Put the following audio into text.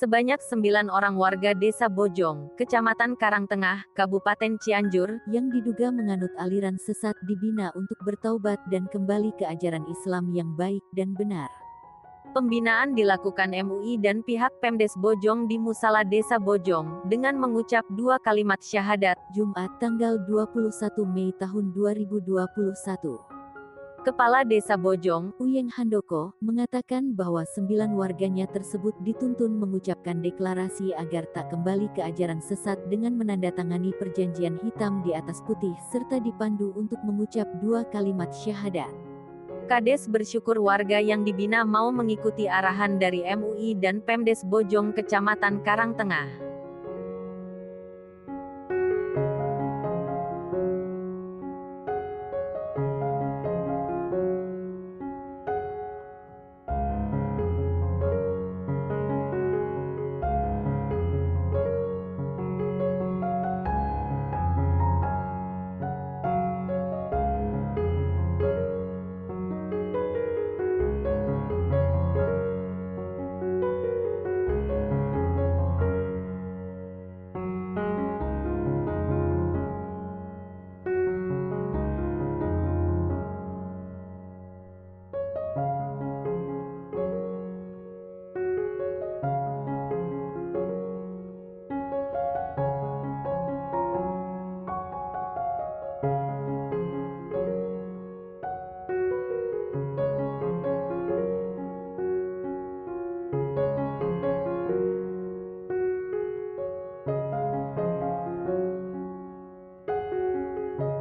Sebanyak 9 orang warga Desa Bojong, Kecamatan Karangtengah, Kabupaten Cianjur, yang diduga menganut aliran sesat dibina untuk bertaubat dan kembali ke ajaran Islam yang baik dan benar. Pembinaan dilakukan MUI dan pihak Pemdes Bojong di Musala Desa Bojong, dengan mengucap 2 kalimat syahadat, Jumat tanggal 21 Mei tahun 2021. Kepala Desa Bojong, Uyeng Handoko, mengatakan bahwa 9 warganya tersebut dituntun mengucapkan deklarasi agar tak kembali ke ajaran sesat dengan menandatangani perjanjian hitam di atas putih serta dipandu untuk mengucap 2 kalimat syahadat. Kades bersyukur warga yang dibina mau mengikuti arahan dari MUI dan Pemdes Bojong Kecamatan Karangtengah.